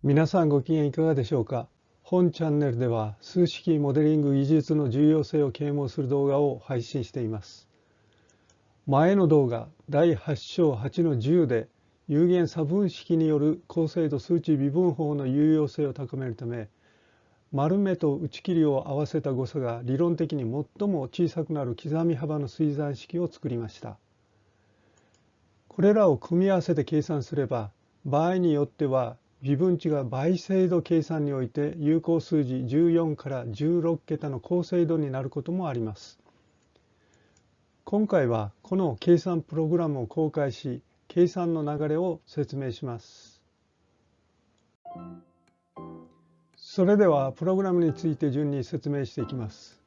皆さんご機嫌いかがでしょうか。本チャンネルでは数式モデリング技術の重要性を啓蒙する動画を配信しています。前の動画第8章8の10で有限差分式による高精度数値微分法の有用性を高めるため、丸目と内切りを合わせた誤差が理論的に最も小さくなる刻み幅の推算式を作りました。これらを組み合わせて計算すれば、場合によっては微分値が倍精度計算において有効数字14から16桁の高精度になることもあります。今回はこの計算プログラムを公開し、計算の流れを説明します。それではプログラムについて順に説明していきます。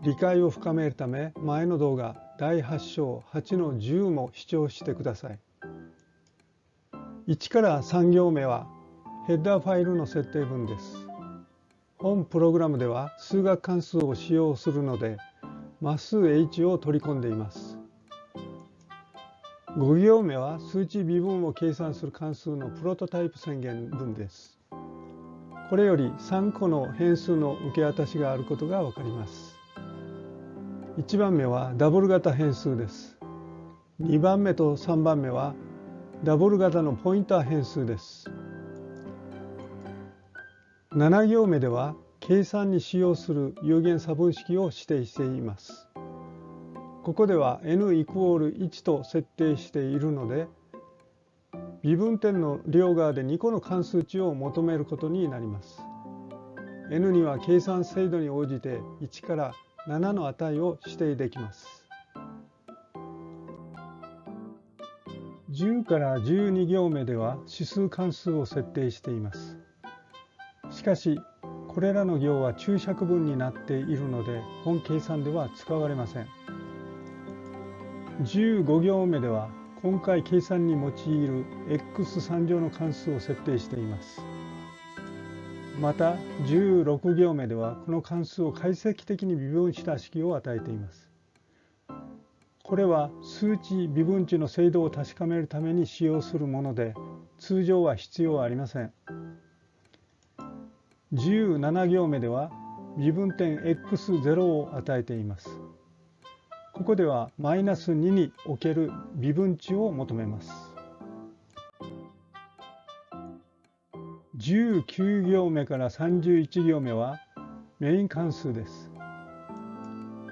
理解を深めるため、前の動画第8章8の10も視聴してください。1から3行目はヘッダーファイルの設定文です。本プログラムでは数学関数を使用するので、マス H を取り込んでいます。5行目は数値微分を計算する関数のプロトタイプ宣言文です。これより3個の変数の受け渡しがあることがわかります。1番目はダブル型変数です。2番目と3番目はダブル型のポインター変数です。7行目では計算に使用する有限差分式を指定しています。ここでは n イコール1と設定しているので、微分点の両側で2個の関数値を求めることになります。n には計算精度に応じて1から7の値を指定できます。10から12行目では指数関数を設定しています。しかし、これらの行は注釈文になっているので、本計算では使われません。15行目では、今回計算に用いる x3 乗の関数を設定しています。また、16行目では、この関数を解析的に微分した式を与えています。これは数値微分値の精度を確かめるために使用するもので、通常は必要ありません。17行目では微分点 x0 を与えています。ここではマイナス2における微分値を求めます。19行目から31行目はメイン関数です。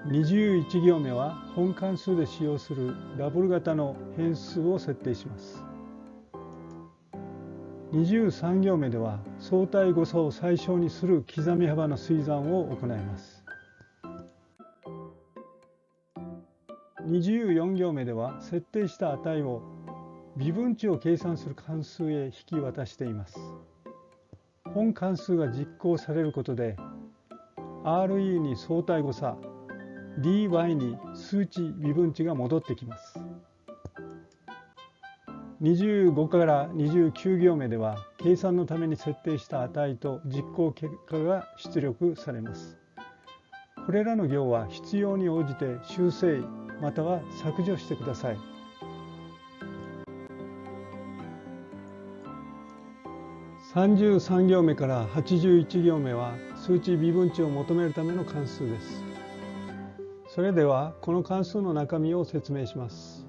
21行目は本関数で使用するダブル型の変数を設定します。23行目では相対誤差を最小にする刻み幅の推算を行います。24行目では設定した値を微分値を計算する関数へ引き渡しています。本関数が実行されることで RE に相対誤差、dy に数値微分値が戻ってきます。25から29行目では計算のために設定した値と実行結果が出力されます。これらの行は必要に応じて修正または削除してください。33行目から81行目は数値微分値を求めるための関数です。それではこの関数の中身を説明します。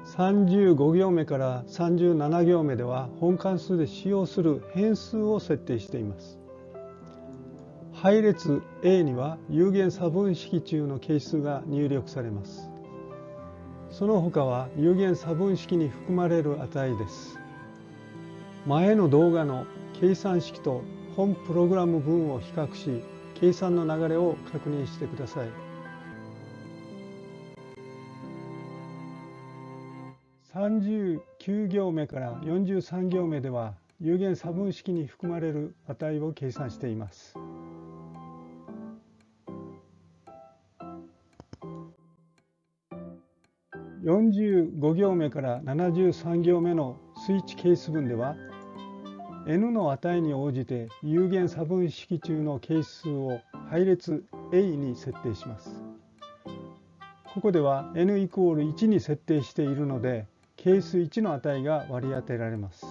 35行目から37行目では本関数で使用する変数を設定しています。配列 A には有限差分式中の係数が入力されます。その他は有限差分式に含まれる値です。前の動画の計算式と本プログラム文を比較し、計算の流れを確認してください。39行目から43行目では有限差分式に含まれる値を計算しています。45行目から73行目のスイッチケース文では n の値に応じて有限差分式中の係数を配列 A に設定します。ここでは n イコール1に設定しているので係数1の値が割り当てられます。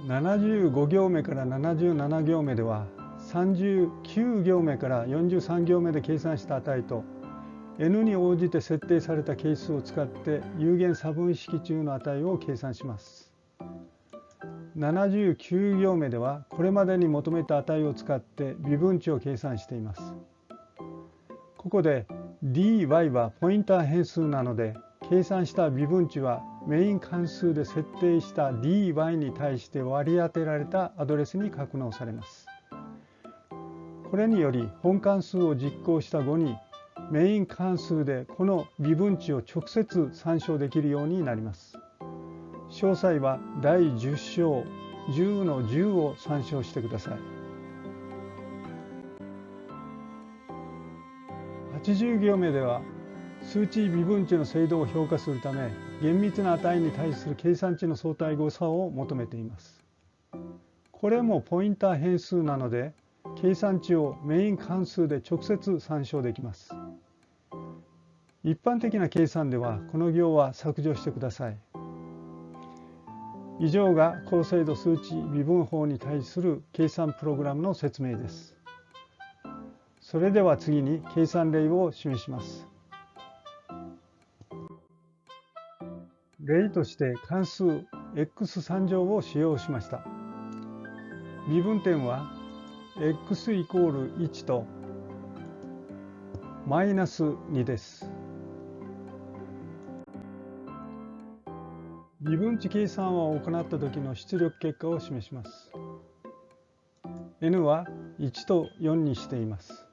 75行目から77行目では39行目から43行目で計算した値と N に応じて設定された係数を使って有限差分式中の値を計算します。79行目ではこれまでに求めた値を使って微分値を計算しています。ここで dy はポインター変数なので、計算した微分値はメイン関数で設定した dy に対して割り当てられたアドレスに格納されます。これにより本関数を実行した後にメイン関数でこの微分値を直接参照できるようになります。詳細は第10章10の10を参照してください。80行目では数値微分値の精度を評価するため厳密な値に対する計算値の相対誤差を求めています。これもポインター変数なので計算値をメイン関数で直接参照できます。一般的な計算ではこの行は削除してください。以上が高精度数値微分法に対する計算プログラムの説明です。それでは次に計算例を示します。例として関数 x3 乗を使用しました。微分点は x イコール1とマイナス2です。微分値計算を行った時の出力結果を示します。n は1と4にしています。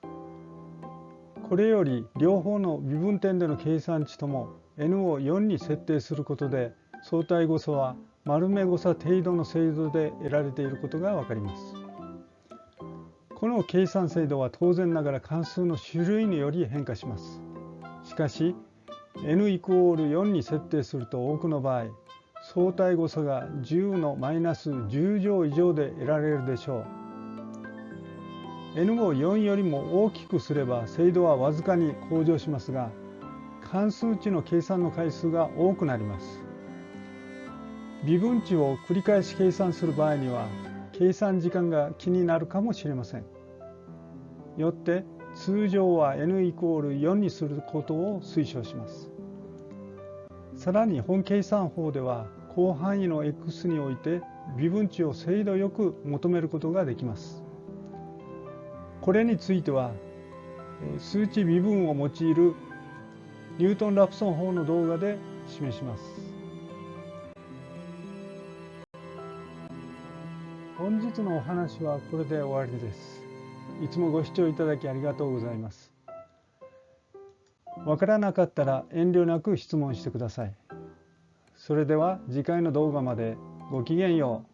これより両方の微分点での計算値とも n を4に設定することで相対誤差は丸目誤差程度の精度で得られていることがわかります。この計算精度は当然ながら関数の種類により変化します。しかし n イコール4に設定すると多くの場合相対誤差が10のマイナス10乗以上で得られるでしょう。n を4よりも大きくすれば精度はわずかに向上しますが、関数値の計算の回数が多くなります。微分値を繰り返し計算する場合には、計算時間が気になるかもしれません。よって、通常は n イコール4にすることを推奨します。さらに本計算法では広範囲の x において微分値を精度よく求めることができます。これについては数値微分を用いるニュートン・ラプソン法の動画で示します。本日のお話はこれで終わりです。いつもご視聴いただきありがとうございます。わからなかったら遠慮なく質問してください。それでは次回の動画までごきげんよう。